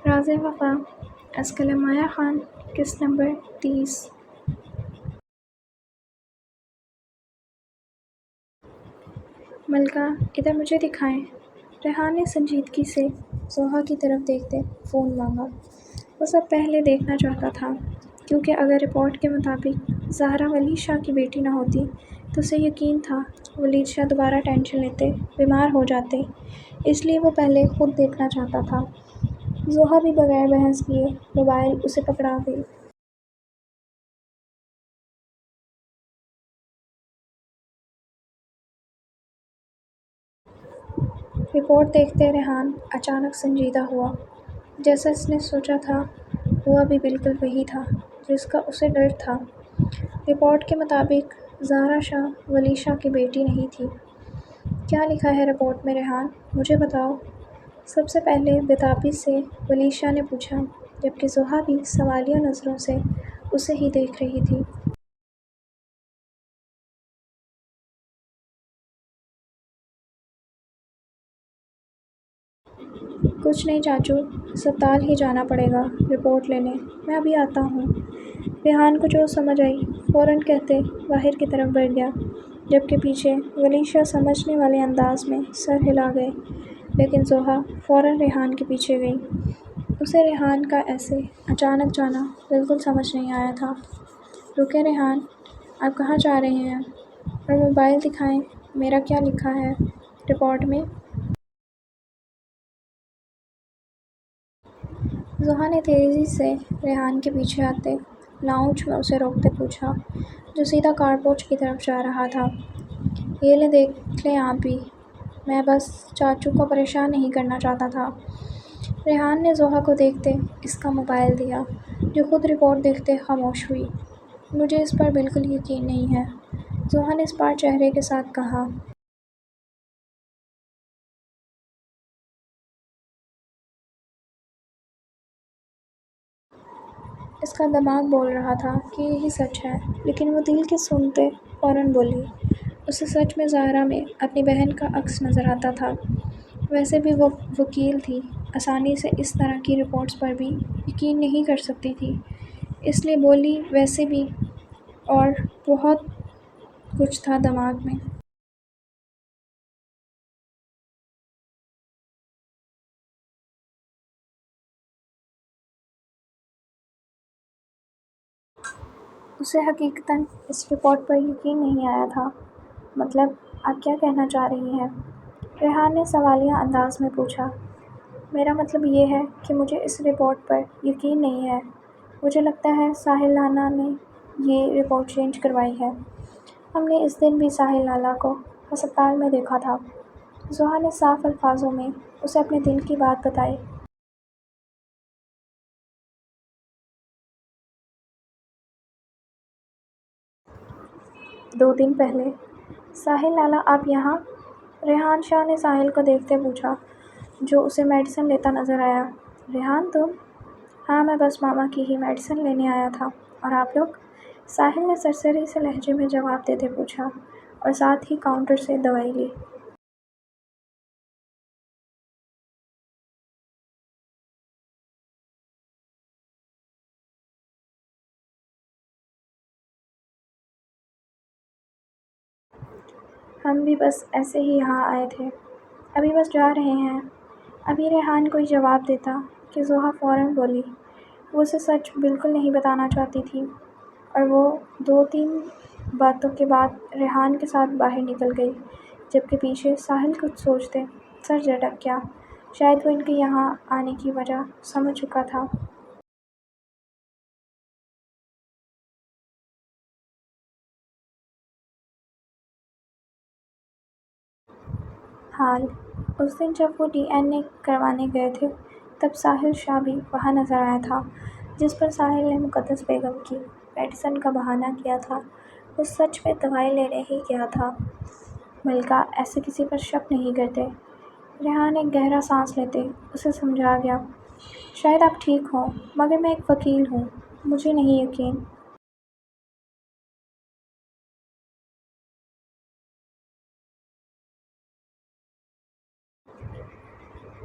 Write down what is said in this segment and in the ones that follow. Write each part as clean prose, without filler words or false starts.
راز وفا از مایا خان قسط نمبر 30 ملکہ ادھر مجھے دکھائیں۔ ریحان نے سنجیدگی سے زحا کی طرف دیکھتے فون مانگا۔ وہ سب پہلے دیکھنا چاہتا تھا کیونکہ اگر رپورٹ کے مطابق زہرا ولید شاہ کی بیٹی نہ ہوتی تو اسے یقین تھا ولید شاہ دوبارہ ٹینشن لیتے، بیمار ہو جاتے، اس لیے وہ پہلے خود دیکھنا چاہتا تھا۔ زحا بھی بغیر بحث کیے موبائل اسے پکڑا گئی۔ رپورٹ دیکھتے ریحان اچانک سنجیدہ ہوا۔ جیسا اس نے سوچا تھا ہوا بھی بالکل وہی تھا جس کا اسے ڈر تھا۔ رپورٹ کے مطابق زہرا شاہ ولید شاہ کی بیٹی نہیں تھی۔ کیا لکھا ہے رپورٹ میں ریحان؟ مجھے بتاؤ، سب سے پہلے بےتابی سے ولید شاہ نے پوچھا، جبکہ زحا بھی سوالیہ نظروں سے اسے ہی دیکھ رہی تھی۔ کچھ نہیں چاچو، اسپتال ہی جانا پڑے گا رپورٹ لینے، میں ابھی آتا ہوں۔ ریحان کو جو سمجھ آئی فوراً کہتے باہر کی طرف بڑھ گیا، جبکہ پیچھے ولید شاہ سمجھنے والے انداز میں سر ہلا گئے، لیکن زحا فوراً ریحان کے پیچھے گئی۔ اسے ریحان کا ایسے اچانک جانا بالکل سمجھ نہیں آیا تھا۔ رکیں ریحان، آپ کہاں جا رہے ہیں؟ اور موبائل دکھائیں، میرا کیا لکھا ہے رپورٹ میں؟ زحا نے تیزی سے ریحان کے پیچھے آتے لاؤنج میں اسے روکتے پوچھا، جو سیدھا کار پورچ کی طرف جا رہا تھا۔ یہ لیں دیکھ لیں آپ بھی، میں بس چاچو کو پریشان نہیں کرنا چاہتا تھا۔ ریحان نے زحا کو دیکھتے اس کا موبائل دیا، جو خود رپورٹ دیکھتے خاموش ہوئی۔ مجھے اس پر بالکل یقین نہیں ہے، زحا نے اس بار چہرے کے ساتھ کہا۔ اس کا دماغ بول رہا تھا کہ یہی سچ ہے، لیکن وہ دل کے سنتے فوراً بولی۔ اسے سچ میں زہرا میں اپنی بہن کا عکس نظر آتا تھا۔ ویسے بھی وہ وکیل تھی، آسانی سے اس طرح کی رپورٹس پر بھی یقین نہیں کر سکتی تھی، اس لیے بولی ویسے بھی، اور بہت کچھ تھا دماغ میں۔ اسے حقیقتاً اس رپورٹ پر یقین نہیں آیا تھا۔ مطلب آپ کیا کہنا چاہ رہی ہیں؟ ریحان نے سوالیہ انداز میں پوچھا۔ میرا مطلب یہ ہے کہ مجھے اس رپورٹ پر یقین نہیں ہے۔ مجھے لگتا ہے ساحل لالا نے یہ رپورٹ چینج کروائی ہے۔ ہم نے اس دن بھی ساحل لالا کو ہسپتال میں دیکھا تھا۔ زحا نے صاف الفاظوں میں اسے اپنے دل کی بات بتائی۔ 2 دن پہلے؟ ساحل لالا آپ یہاں؟ ریحان شاہ نے ساحل کو دیکھتے پوچھا، جو اسے میڈیسن لیتا نظر آیا۔ ریحان تم؟ ہاں میں بس ماما کی ہی میڈیسن لینے آیا تھا، اور آپ لوگ؟ ساحل نے سرسری سے لہجے میں جواب دیتے پوچھا، اور ساتھ ہی کاؤنٹر سے دوائی لی۔ ہم بھی بس ایسے ہی یہاں آئے تھے، ابھی بس جا رہے ہیں۔ ابھی ریحان کوئی جواب دیتا کہ زحا فوراً بولی وہ اسے سچ بالکل نہیں بتانا چاہتی تھی، اور وہ 2-3 باتوں کے بعد ریحان کے ساتھ باہر نکل گئی، جبکہ پیچھے ساحل کچھ سوچتے سر جھٹک گیا۔ شاید وہ ان کے یہاں آنے کی وجہ سمجھ چکا تھا۔ حال اس دن جب وہ DNA کروانے گئے تھے تب ساحل شاہ بھی وہاں نظر آیا تھا، جس پر ساحل نے مقدس بیگم کی میڈیسن کا بہانہ کیا تھا۔ وہ سچ میں دوائی لینے ہی گیا تھا۔ ملکہ ایسے کسی پر شک نہیں کرتے۔ ریحان ایک گہرا سانس لیتے اسے سمجھا گیا، شاید آپ ٹھیک ہوں، مگر میں ایک وکیل ہوں، مجھے نہیں یقین۔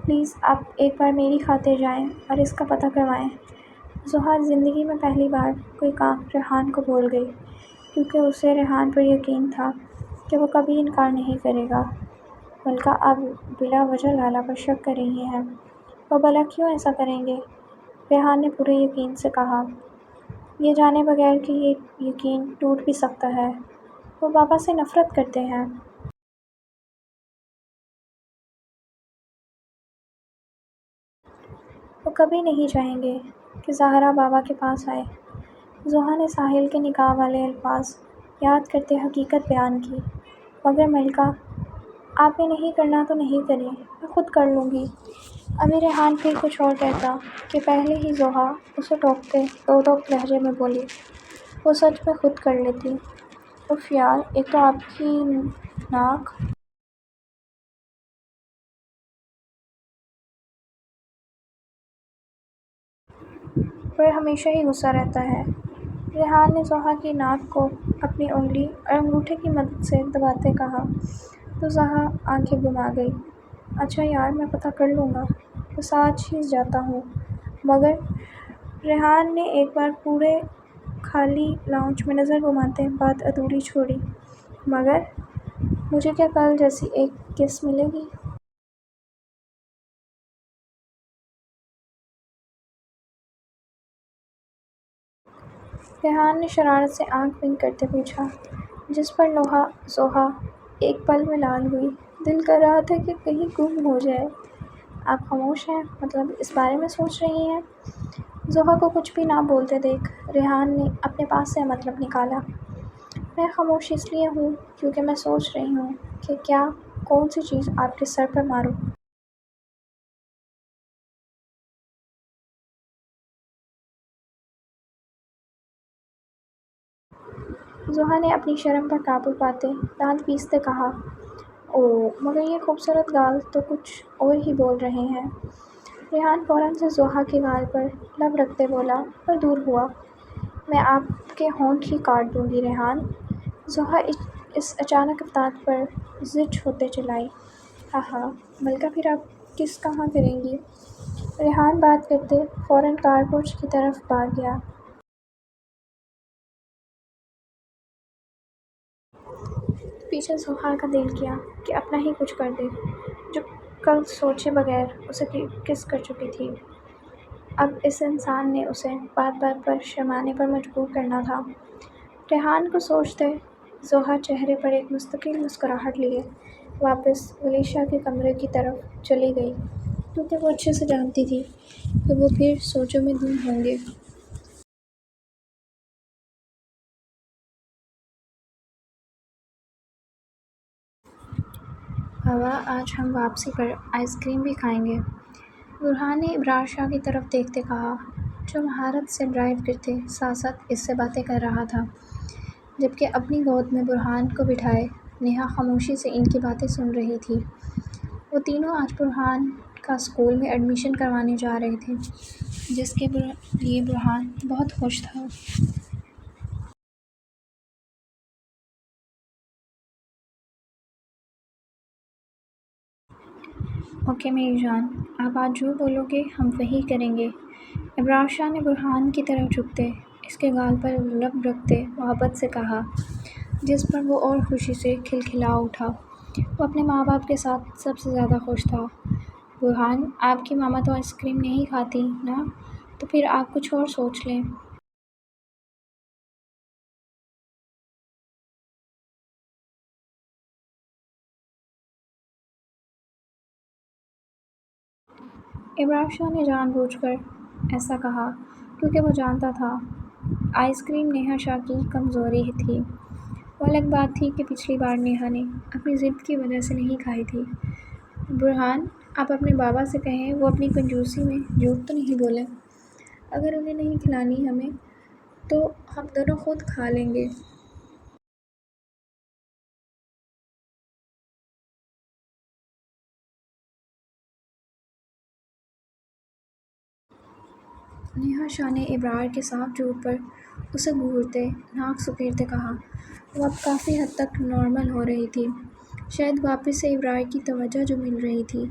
پلیز آپ ایک بار میری خاطر جائیں اور اس کا پتہ کروائیں۔ زحا زندگی میں پہلی بار کوئی کام ریحان کو بول گئی، کیونکہ اسے ریحان پر یقین تھا کہ وہ کبھی انکار نہیں کرے گا۔ ملکہ اب بلا وجہ لالا پر شک کر رہی ہیں۔ وہ بھلا کیوں ایسا کریں گے؟ ریحان نے پورے یقین سے کہا، یہ جانے بغیر کہ یہ یقین ٹوٹ بھی سکتا ہے۔ وہ بابا سے نفرت کرتے ہیں۔ وہ کبھی نہیں چاہیں گے کہ زہرا بابا کے پاس آئے۔ زحا نے ساحل کے نکاح والے الفاظ یاد کرتے حقیقت بیان کی، مگر ملکہ آپ نے نہیں کرنا تو نہیں کریں، میں خود کر لوں گی۔ ابھی ریحان پھر کچھ اور کہتا کہ پہلے ہی زحا اسے ٹوکتے دو ٹوک لہجے میں بولی، وہ سچ میں خود کر لیتی۔ اف یار، ایک تو آپ کی ناک پر ہمیشہ ہی غصہ رہتا ہے۔ ریحان نے زحا کی ناک کو اپنی انگلی اور انگوٹھے کی مدد سے دباتے کہا تو زحا آنکھیں گھما گئی۔ اچھا یار، میں پتہ کر لوں گا، بس آج ہی جاتا ہوں۔ مگر ریحان نے ایک بار پورے خالی لاؤنج میں نظر گھماتے بات ادھوری چھوڑی، مگر مجھے کیا کل جیسی ایک کس ملے گی؟ ریحان نے شرارت سے آنکھ بند کرتے پوچھا، جس پر زحا ایک پل میں لال ہوئی۔ دل کر رہا تھا کہ کہیں گم ہو جائے۔ آپ خاموش ہیں، مطلب اس بارے میں سوچ رہی ہیں؟ زحا کو کچھ بھی نہ بولتے دیکھ ریحان نے اپنے پاس سے مطلب نکالا، میں خاموش اس لیے ہوں کیونکہ میں سوچ رہی ہوں کہ کون سی چیز آپ کے سر پر ماروں۔ زحا نے اپنی شرم پر قابو پاتے دانت پیستے کہا، اوہ مگر یہ خوبصورت گال تو کچھ اور ہی بول رہے ہیں۔ ریحان فوراً سے زحا کے گال پر لب رکھتے بولا اور دور ہوا، میں آپ کے ہونٹ ہی کاٹ دوں گی ریحان۔ زحا اس اچانک افتاد پر زج ہوتے چلائی، ہاہا ملکہ پھر آپ کس کہاں کریں گی؟ ریحان بات کرتے فوراً کار پورچ کی طرف بھاگ گیا۔ پیچھے زحا کا دل کیا کہ اپنا ہی کچھ کر دے، جو کل سوچے بغیر اسے کس کر چکی تھی۔ اب اس انسان نے اسے بات بات پر شرمانے پر مجبور کرنا تھا۔ ریحان کو سوچتے زحا چہرے پر ایک مستقل مسکراہٹ لیے واپس ولیشا کے کمرے کی طرف چلی گئی، کیونکہ وہ اچھے سے جانتی تھی کہ وہ پھر سوچوں میں گم ہوں گے۔ بابا آج ہم واپسی پر آئس کریم بھی کھائیں گے، برہان نے ابرار شاہ کی طرف دیکھتے کہا، جو مہارت سے ڈرائیو کرتے ساتھ ساتھ اس سے باتیں کر رہا تھا، جبکہ اپنی گود میں برہان کو بٹھائے نیہا خاموشی سے ان کی باتیں سن رہی تھی۔ وہ تینوں آج برہان کا اسکول میں ایڈمیشن کروانے جا رہے تھے، جس کے لیے برہان بہت خوش تھا۔ اوکے میری جان، آپ آج جو بولو گے ہم وہی کریں گے، ابرار شاہ نے برہان کی طرف جھکتے اس کے گال پر لب رکھتے محبت سے کہا، جس پر وہ اور خوشی سے کھلکھلا اٹھا۔ وہ اپنے ماں باپ کے ساتھ سب سے زیادہ خوش تھا۔ برہان، آپ کی ماما تو آئس کریم نہیں کھاتی نا، تو پھر آپ کچھ اور سوچ لیں۔ ابرار شاہ نے جان بوجھ کر ایسا کہا کیونکہ وہ جانتا تھا آئس کریم نیہا شاہ کی کمزوری تھی۔ وہ الگ بات تھی کہ پچھلی بار نیہا نے اپنی ضد کی وجہ سے نہیں کھائی تھی۔ برہان، آپ اپنے بابا سے کہیں وہ اپنی کنجوسی میں جھوٹ تو نہیں بولیں، اگر انہیں نہیں کھلانی ہمیں تو ہم دونوں خود کھا لیں گے۔ نیہا شاہ نے ابرار کے صاف جھوٹ پر اسے گھورتے ناک سکیڑتے کہا، وہ اب کافی حد تک نارمل ہو رہی تھی، شاید واپس سے ابرار کی توجہ جو مل رہی تھی،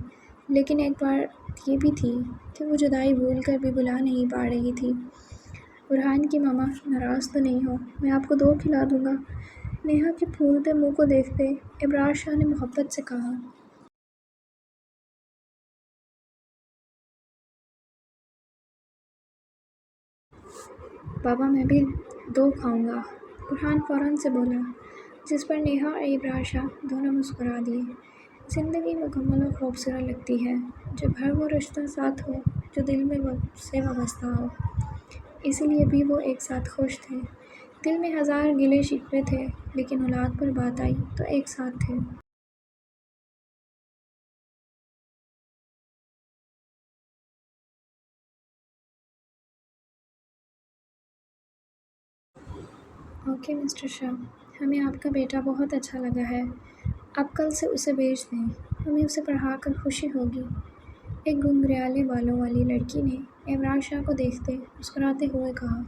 لیکن ایک بار یہ بھی تھی کہ وہ جدائی بھول کر بھی بلا نہیں پا رہی تھی۔ برہان کی ماما ناراض تو نہیں ہو، میں آپ کو 2 کھلا دوں گا۔ نیہا کے پھولتے منہ کو دیکھتے ابرار شاہ نے محبت سے کہا۔ بابا میں بھی 2 کھاؤں گا، برہان فوراً سے بولا، جس پر نیہا اور ابرار شاہ دونوں مسکرا دیے۔ زندگی مکمل اور خوبصورت لگتی ہے جب ہر وہ رشتہ ساتھ ہو جو دل میں سے وابستہ ہو۔ اسی لیے بھی وہ ایک ساتھ خوش تھے۔ دل میں ہزار گلے شکوے تھے لیکن اولاد پر بات آئی تو ایک ساتھ تھے۔ اوکے مسٹر شاہ، ہمیں آپ کا بیٹا بہت اچھا لگا ہے، آپ کل سے اسے بھیج دیں، ہمیں اسے پڑھا کر خوشی ہوگی۔ ایک گھنگریالے بالوں والی لڑکی نے ابرار شاہ کو دیکھتے مسکراتے ہوئے کہا۔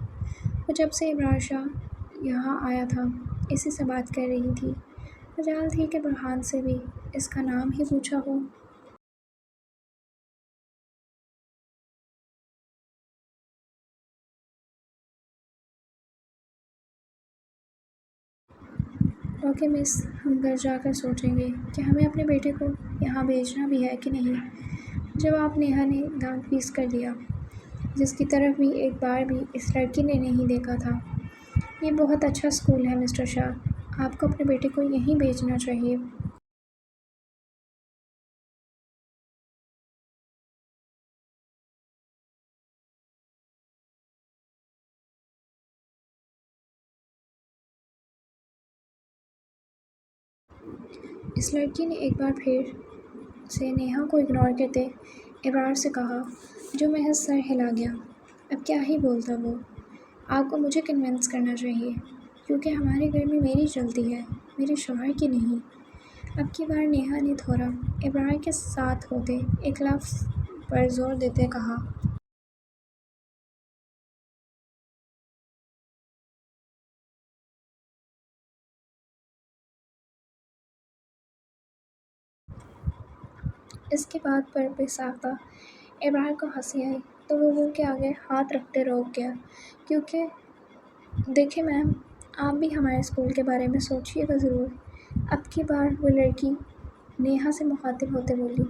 وہ جب سے ابرار شاہ یہاں آیا تھا اسی سے بات کر رہی تھی، مجال تھی کہ برہان سے بھی اس کا نام ہی پوچھا ہو۔ اوکے مس، ہم گھر جا کر سوچیں گے کہ ہمیں اپنے بیٹے کو یہاں بھیجنا بھی ہے کہ نہیں، جواب نیہا نے دانت پیس کر دیا، جس کی طرف بھی ایک بار بھی اس لڑکی نے نہیں دیکھا تھا۔ یہ بہت اچھا اسکول ہے مسٹر شاہ، آپ کو اپنے بیٹے کو یہیں بھیجنا چاہیے۔ اس لڑکی نے ایک بار پھر سے نیہا کو اگنور کرتے ابرار سے کہا، جو محض سر ہلا گیا۔ اب کیا ہی بولتا وہ، آپ کو مجھے کنونس کرنا چاہیے، کیونکہ ہمارے گھر میں میری چلتی ہے، میرے شوہر کی نہیں۔ اب کی بار نیہا نے تھوڑا ابرار کے ساتھ ہوتے ایک لفظ پر زور دیتے کہا۔ اس کی بات پر بے ساختہ ابرار کو ہنسی آئی تو وہ منہ کے آگے ہاتھ رکھتے روک گیا، کیونکہ دیکھیں میم، آپ بھی ہمارے اسکول کے بارے میں سوچیے گا ضرور۔ اب کی بار وہ لڑکی نیہا سے مخاطب ہوتے بولی،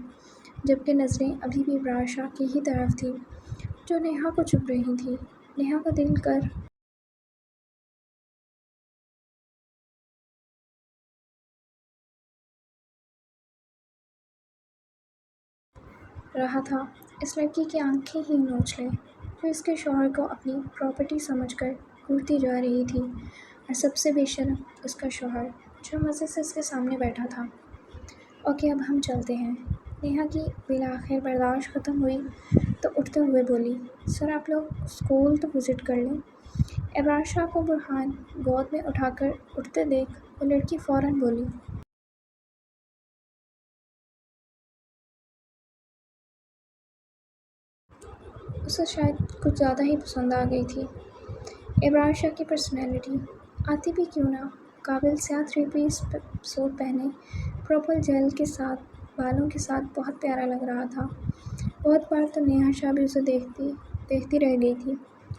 جبکہ نظریں ابھی بھی ابرار شاہ کی ہی طرف تھیں جو نیہا کو چبھ رہی تھی۔ نیہا کا دل کر رہا تھا اس لڑکی کی آنکھیں ہی نوچ لے، جو اس کے شوہر کو اپنی پراپرٹی سمجھ کر گھورتی جا رہی تھی، اور سب سے بے شرم اس کا شوہر جو مزے سے اس کے سامنے بیٹھا تھا۔ اوکے اب ہم چلتے ہیں، نیہا کی بالآخر برداشت ختم ہوئی تو اٹھتے ہوئے بولی، سر آپ لوگ اسکول تو وزٹ کر لیں۔ ابرار شاہ کو برہان گود میں اٹھا کر اٹھتے دیکھ وہ لڑکی فوراً بولی۔ اسے شاید کچھ زیادہ ہی پسند آ گئی تھی ابرار شاہ کی پرسنالٹی، آتی بھی کیوں نہ، قابل سیاہ 3 پیس سوٹ پہنے پرپل جیل کے ساتھ بالوں کے ساتھ بہت پیارا لگ رہا تھا۔ بہت بار تو نیہا شاہ بھی اسے دیکھتی رہ گئی تھی،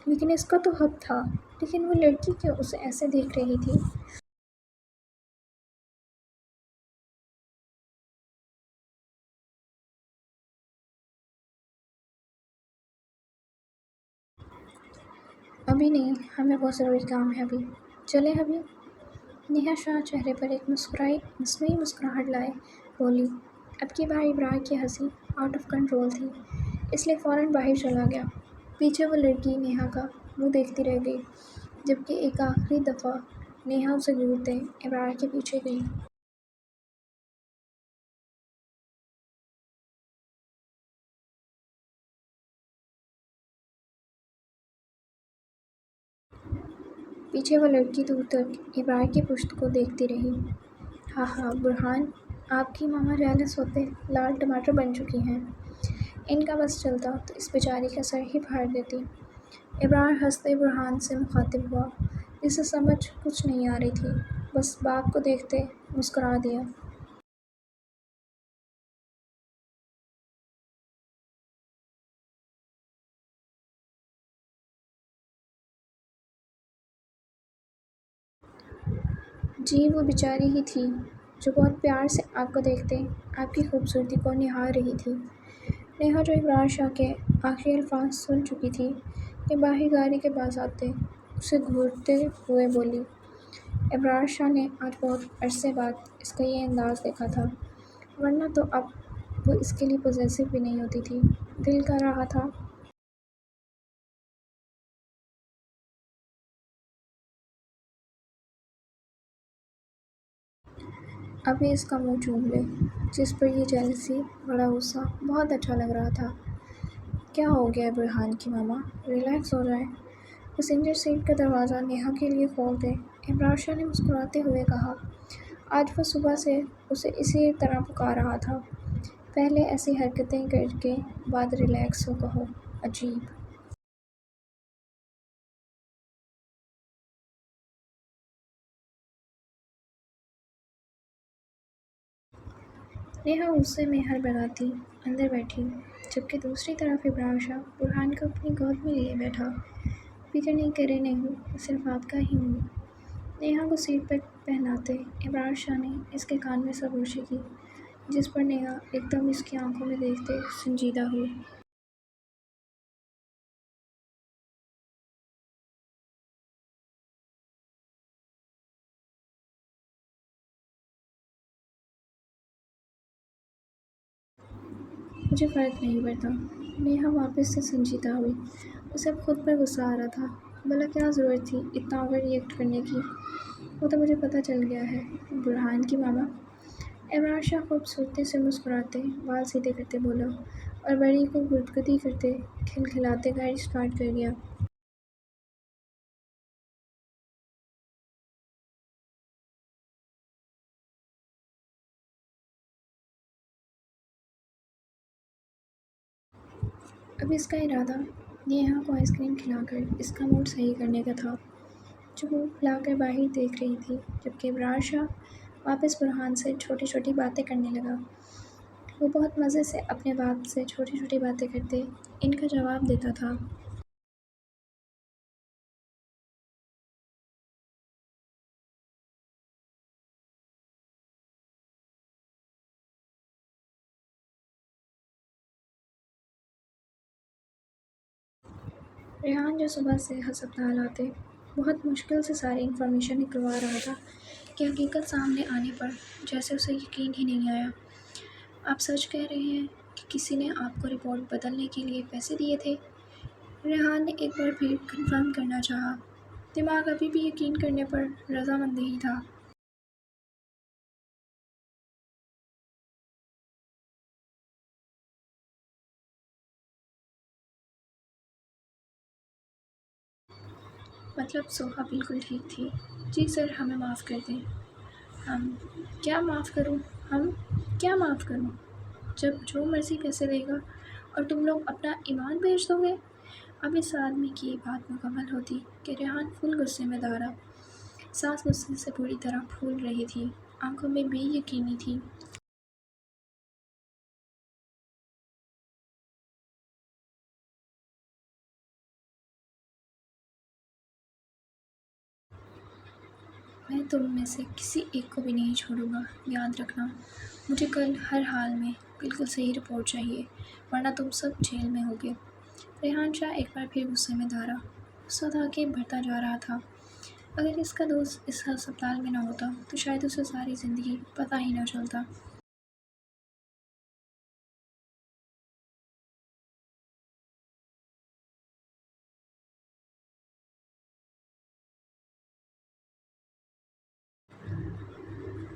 لیکن اس کا تو حق تھا، لیکن وہ لڑکی کیوں اسے ایسے دیکھ رہی تھی؟ ابھی نہیں، ہمیں بہت ضروری کام ہے ابھی، چلیں ابھی؟ نیہا شاہ چہرے پر ایک مصنوعی مسکراہٹ لائے بولی۔ اب کی بار ابرار کی ہنسی آؤٹ آف کنٹرول تھی، اس لیے فوراً باہر چلا گیا۔ پیچھے وہ لڑکی نیہا کا منہ دیکھتی رہ گئی، جبکہ ایک آخری دفعہ نیہا اسے گھورتے ابرار کے پیچھے گئی۔ پیچھے وہ لڑکی دور تک ابرار کی پشت کو دیکھتی رہی۔ ہاں ہاں برہان، آپ کی ماما جیلس ہوتے لال ٹماٹر بن چکی ہیں، ان کا بس چلتا تو اس بیچاری کا سر ہی پھاڑ دیتی۔ ابرار ہنستے برہان سے مخاطب ہوا، جسے سمجھ کچھ نہیں آ رہی تھی، بس باپ کو دیکھتے مسکرا دیا۔ جی وہ بیچاری ہی تھی جو بہت پیار سے آپ کو دیکھتے آپ کی خوبصورتی کو نہار رہی تھی۔ نیہا جو ابرار شاہ کے آخری الفاظ سن چکی تھی کہ باہر گاڑی کے پاس آتے اسے گھورتے ہوئے بولی، ابرار شاہ نے آج بہت عرصے بعد اس کا یہ انداز دیکھا تھا، ورنہ تو اب وہ اس کے لیے پوزیسو بھی نہیں ہوتی تھی۔ دل کر رہا تھا ابھی اس کا منہ چوم لے، جس پر یہ جیلسی، بڑا غصہ، بہت اچھا لگ رہا تھا۔ کیا ہو گیا برہان کی ماما، ریلیکس ہو جائیں۔ پیسنجر سیٹ کا دروازہ نیہا کے لیے کھول دے، ابرار شاہ نے مسکراتے ہوئے کہا۔ آج وہ صبح سے اسے اسی طرح پکار رہا تھا، پہلے ایسی حرکتیں کر کے بعد ریلیکس ہو کہو، عجیب۔ نیہا غصے میں ہڑبڑاتی اندر بیٹھی، جبکہ دوسری طرف ابرار شاہ برہان کو اپنی گود میں لیے بیٹھا۔ فکر نہیں کرے نہیں، صرف آپ کا ہی ہوں۔ نیہا کو سیٹ پر پہناتے ابرار شاہ نے اس کے کان میں سرگوشی کی، جس پر نیہا ایک دم اس کی آنکھوں میں دیکھتے سنجیدہ ہوئی۔ مجھے فرق نہیں پڑتا۔ نیہا واپس سے سنجیدہ ہوئی، اسے اب خود پر غصہ آ رہا تھا۔ بھلا کیا ضرورت تھی اتنا اوور ری ایکٹ کرنے کی؟ وہ تو مجھے پتہ چل گیا ہے برہان کی ماما۔ ابرار شاہ خوبصورتی سے مسکراتے بال سیدھے کرتے بولا، اور بڑی کو گدگدی کرتے کھلکھلاتے گاڑی سٹارٹ کر دیا۔ اب اس کا ارادہ نیہا کو آئس کریم کھلا کر اس کا موڈ صحیح کرنے کا تھا، جو منہ پھیلا کر باہر دیکھ رہی تھی، جبکہ ابرار شاہ واپس برہان سے چھوٹی چھوٹی باتیں کرنے لگا۔ وہ بہت مزے سے اپنے باپ سے چھوٹی چھوٹی باتیں کرتے ان کا جواب دیتا تھا۔ ریحان جو صبح سے ہسپتال آتے بہت مشکل سے ساری انفارمیشن نکلوا رہا تھا کہ حقیقت سامنے آنے پر جیسے اسے یقین ہی نہیں آیا۔ آپ سچ کہہ رہے ہیں کہ کسی نے آپ کو رپورٹ بدلنے کے لیے پیسے دیے تھے؟ ریحان نے ایک بار پھر کنفرم کرنا چاہا، دماغ ابھی بھی یقین کرنے پر رضامند نہیں تھا۔ مطلب سوہا بالکل ٹھیک تھی۔ جی سر، ہمیں معاف کر دیں۔ ہم کیا معاف کروں؟ ہم کیا معاف کروں؟ جب جو مرضی پیسے دے گا اور تم لوگ اپنا ایمان بیچ دو گے؟ اب اس آدمی کی یہ بات مکمل ہوتی کہ ریحان فل غصے میں دھارا، سانس غصے سے پوری طرح پھول رہی تھی، آنکھوں میں بے یقینی تھی۔ میں تم میں سے کسی ایک کو بھی نہیں چھوڑوں گا، یاد رکھنا۔ مجھے کل ہر حال میں بالکل صحیح رپورٹ چاہیے، ورنہ تم سب جیل میں ہوگے۔ ریحان شاہ ایک بار پھر غصے میں دھارا، غصہ تھا کہ بڑھتا جا رہا تھا۔ اگر اس کا دوست اس ہسپتال میں نہ ہوتا تو شاید اسے ساری زندگی پتہ ہی نہ چلتا۔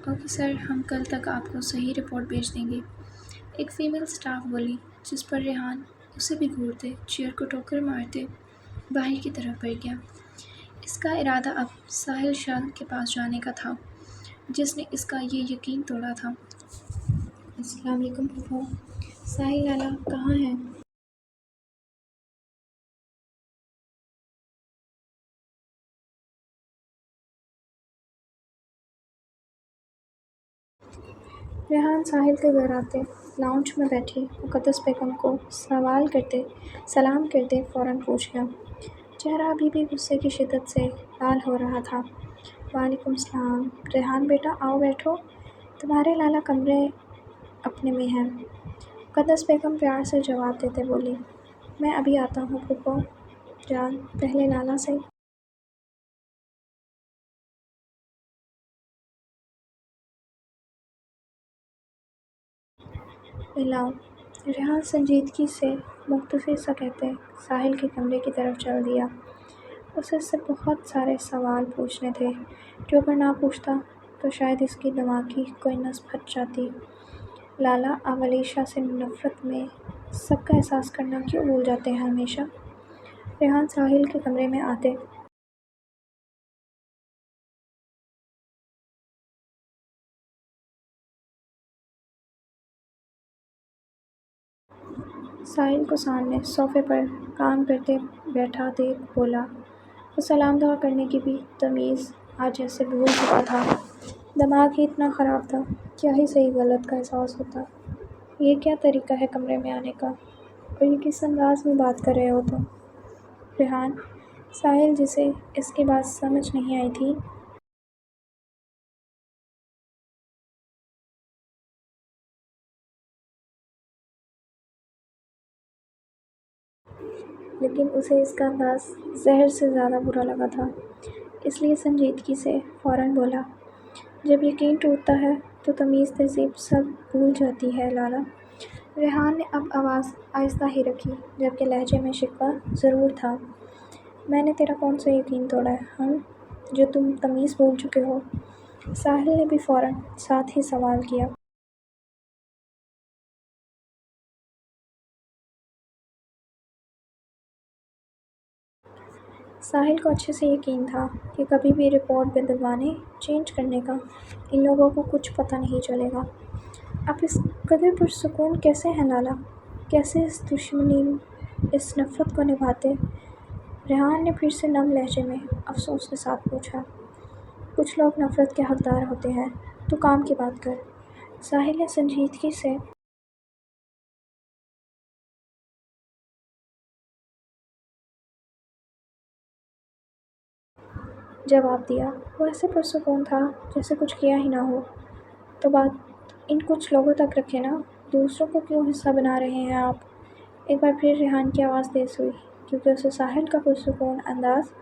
اوکے سر، ہم کل تک آپ کو صحیح رپورٹ بھیج دیں گے، ایک فیمیل سٹاف بولی، جس پر ریحان اسے بھی گھورتے چیئر کو ٹوکر مارتے باہر کی طرف بڑھ گیا۔ اس کا ارادہ اب ساحل شاہ کے پاس جانے کا تھا، جس نے اس کا یہ یقین توڑا تھا۔ السلام علیکم پھوپھو، ساحل لالا کہاں ہیں؟ ریحان ساحل کے گھر آتے لاؤنج میں بیٹھی مقدس بیگم کو سلام کرتے فوراً پوچھ گیا۔ چہرہ ابھی بھی غصے کی شدت سے لال ہو رہا تھا۔ وعلیکم السلام۔ ریحان بیٹا آؤ بیٹھو، تمہارے لالا کمرے اپنے میں ہیں۔ مقدس بیگم پیار سے جواب دیتے بولی، میں ابھی آتا ہوں پھوپھو جان، پہلے لالا سے ملاؤ۔ ریحان سنجیدگی سے مختصر سا کہتے ساحل کے کمرے کی طرف چل دیا۔ اسے اس سے بہت سارے سوال پوچھنے تھے جو اگر نہ پوچھتا تو شاید اس کی دماغ کی کوئی نس پھٹ جاتی۔ لالا آپ علیشا سے نفرت میں سب کا احساس کرنا کیوں بھول جاتے ہیں ہمیشہ؟ ریحان ساحل کے کمرے میں آتے ساحل کو سامنے صوفے پر کام کرتے بیٹھا دیکھ بولا، وہ سلام دعا کرنے کی بھی تمیز آج جیسے بھول چکا تھا۔ دماغ ہی اتنا خراب تھا، کیا ہی صحیح غلط کا احساس ہوتا۔ یہ کیا طریقہ ہے کمرے میں آنے کا، اور یہ کس انداز میں بات کر رہے ہو تم؟ ریحان، ساحل جسے اس کی بات سمجھ نہیں آئی تھی، لیکن اسے اس کا انداز زہر سے زیادہ برا لگا تھا، اس لیے سنجیدگی سے فوراً بولا، جب یقین ٹوٹتا ہے تو تمیز تہذیب سب بھول جاتی ہے لالا۔ ریحان نے اب آواز آہستہ ہی رکھی جبکہ لہجے میں شکوہ ضرور تھا، میں نے تیرا کون سا یقین توڑا ہے ہاں، جو تم تمیز بھول چکے ہو؟ ساحل نے بھی فوراً ساتھ ہی سوال کیا۔ ساحل کو اچھے سے یقین تھا کہ کبھی بھی رپورٹ بدلوانے چینج کرنے کا ان لوگوں کو کچھ پتہ نہیں چلے گا۔ آپ اس قدر پرسکون کیسے ہیں لالا، کیسے اس دشمنی اس نفرت کو نبھاتے؟ ریحان نے پھر سے نم لہجے میں افسوس کے ساتھ پوچھا۔ کچھ لوگ نفرت کے حقدار ہوتے ہیں، تو کام کی بات کر۔ ساحل نے سنجیدگی سے جواب دیا، وہ ایسے پرسکون تھا جیسے کچھ کیا ہی نہ ہو۔ تو بات ان کچھ لوگوں تک رکھے نا، دوسروں کو کیوں حصہ بنا رہے ہیں آپ؟ ایک بار پھر ریحان کی آواز تیز ہوئی کیونکہ اسے ساحل کا پرسکون انداز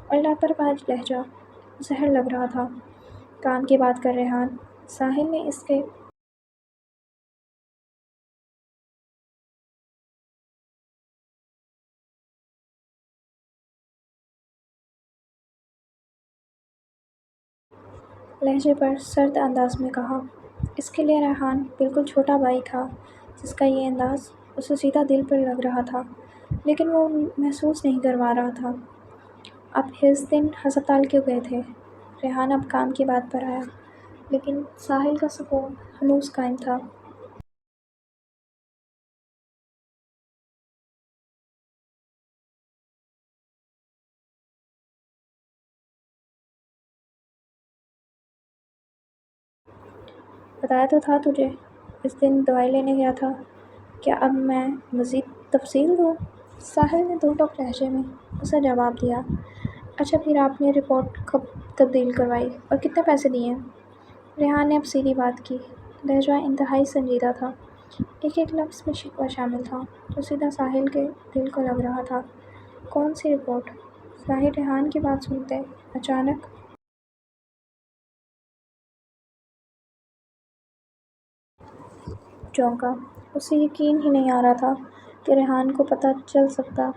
اور لاپرواہ لہجہ زہر لگ رہا تھا۔ کام کی بات کر ریحان، ساحل نے اس کے لہجے پر سرد انداز میں کہا۔ اس کے لیے ریحان بالکل چھوٹا بھائی تھا جس کا یہ انداز اسے سیدھا دل پر لگ رہا تھا، لیکن وہ محسوس نہیں کروا رہا تھا۔ اب اس دن ہسپتال کیوں گئے تھے؟ ریحان اب کام کی بات پر آیا، لیکن ساحل کا سکون ہنوز قائم تھا۔ بتایا تو تھا تجھے، اس دن دوائی لینے گیا تھا، کیا اب میں مزید تفصیل دوں؟ ساحل نے دو ٹوک لہجے میں اسے جواب دیا۔ اچھا پھر آپ نے رپورٹ کب تبدیل کروائی اور کتنے پیسے دیے؟ ریحان نے اب سیدھی بات کی، لہجہ انتہائی سنجیدہ تھا، ایک ایک لفظ میں شکوہ شامل تھا جو سیدھا ساحل کے دل کو لگ رہا تھا۔ کون سی رپورٹ؟ ساحل ریحان کی بات سنتے اچانک چونکا، اسے یقین ہی نہیں آ رہا تھا کہ ریحان کو پتہ چل سکتا،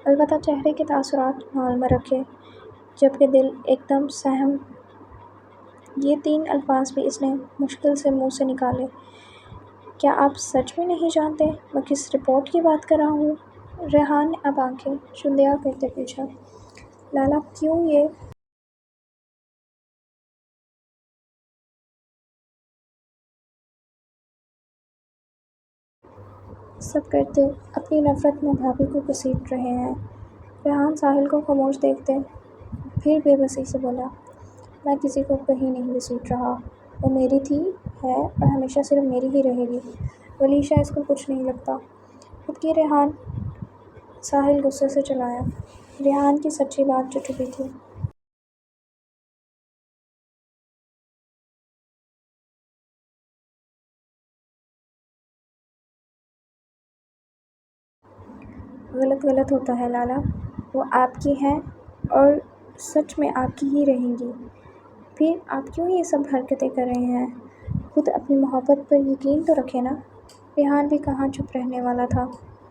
البتہ چہرے کے تاثرات معلوم رکھے جبکہ دل ایک دم سہم۔ یہ تین الفاظ بھی اس نے مشکل سے منہ سے نکالے، کیا آپ سچ میں نہیں جانتے میں کس رپورٹ کی بات کر رہا ہوں؟ ریحان نے اب آنکھیں چندیا کرتے پوچھا، لالا کیوں یہ سب کرتے اپنی نفرت میں بھابھی کو گھسیٹ رہے ہیں؟ ریحان ساحل کو خاموش دیکھتے پھر بے بسی سے بولا، میں کسی کو کہیں نہیں گھسیٹ رہا، وہ میری تھی، ہے اور ہمیشہ صرف میری ہی رہے گی، ولیشا اس کو کچھ نہیں لگتا۔ خود کی ریحان، ساحل غصے سے چلایا، ریحان کی سچی بات جو چھپی تھی غلط غلط ہوتا ہے لالا، وہ آپ کی ہیں اور سچ میں آپ کی ہی رہیں گی۔ پھر آپ کیوں یہ سب حرکتیں کر رہے ہیں؟ خود اپنی محبت پر یقین تو رکھے نا۔ ریحان بھی کہاں چپ رہنے والا تھا،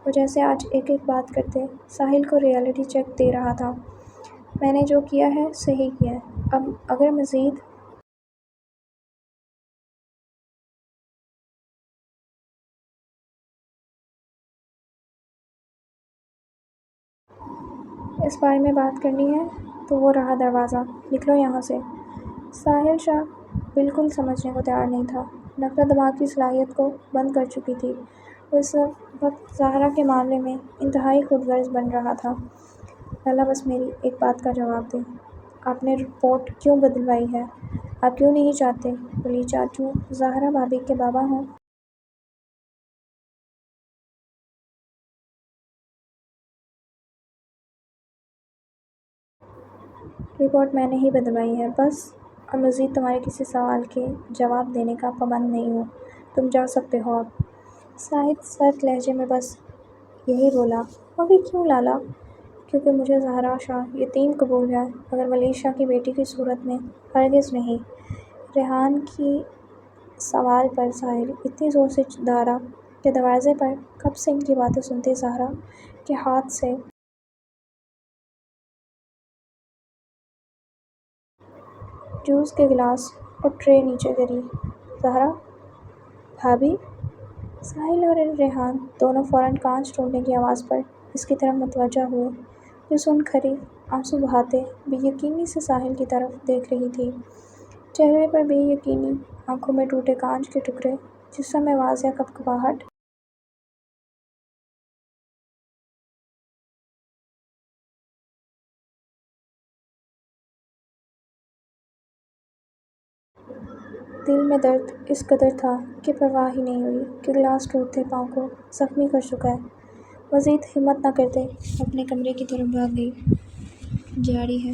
وہ جیسے آج ایک ایک بات کرتے ساحل کو ریئلٹی چیک دے رہا تھا۔ میں نے جو کیا ہے صحیح کیا ہے، اب اگر مزید اس بارے میں بات کرنی ہے تو وہ رہا دروازہ، نکلو یہاں سے۔ ساحل شاہ بالکل سمجھنے کو تیار نہیں تھا، نفرت دماغ کی صلاحیت کو بند کر چکی تھی۔ وہ اس وقت زہرا کے معاملے میں انتہائی خود غرض بن رہا تھا۔ لالا بس میری ایک بات کا جواب دیں، آپ نے رپورٹ کیوں بدلوائی ہے؟ آپ کیوں نہیں چاہتے ولی چاچو زہرا بھابھی کے بابا ہوں؟ رپورٹ میں نے ہی بدلوائی ہے بس، اور مزید تمہارے کسی سوال کے جواب دینے کا پابند نہیں ہوں، تم جا سکتے ہو اب۔ ساحل سرد لہجے میں بس یہی بولا۔ مگر کیوں لالا؟ کیونکہ مجھے زہرا شاہ یتیم قبول ہے، مگر ولی شاہ کی بیٹی کی صورت میں ہرگز نہیں۔ ریحان کی سوال پر ساحل اتنی زور سے دھارا کہ دروازے پر کب سے ان کی باتیں سنتے زہرا کے ہاتھ سے جوس کے گلاس اور ٹرے نیچے گری۔ زہرا بھابھی؟ ساحل اور ریحان دونوں فوراً کانچ ٹوٹنے کی آواز پر اس کی طرف متوجہ ہوئے، جو سن کھری آنسو بہاتے بے یقینی سے ساحل کی طرف دیکھ رہی تھی، چہرے پر بے یقینی، آنکھوں میں ٹوٹے کانچ کے ٹکڑے، جسم میں واضح کپکپاہٹ۔ دل میں درد اس قدر تھا کہ پرواہ ہی نہیں ہوئی کہ گلاس ٹوٹتے پاؤں کو زخمی کر چکا ہے۔ مزید ہمت نہ کرتے اپنے کمرے کی طرف بھاگ گئی۔ جاری ہے۔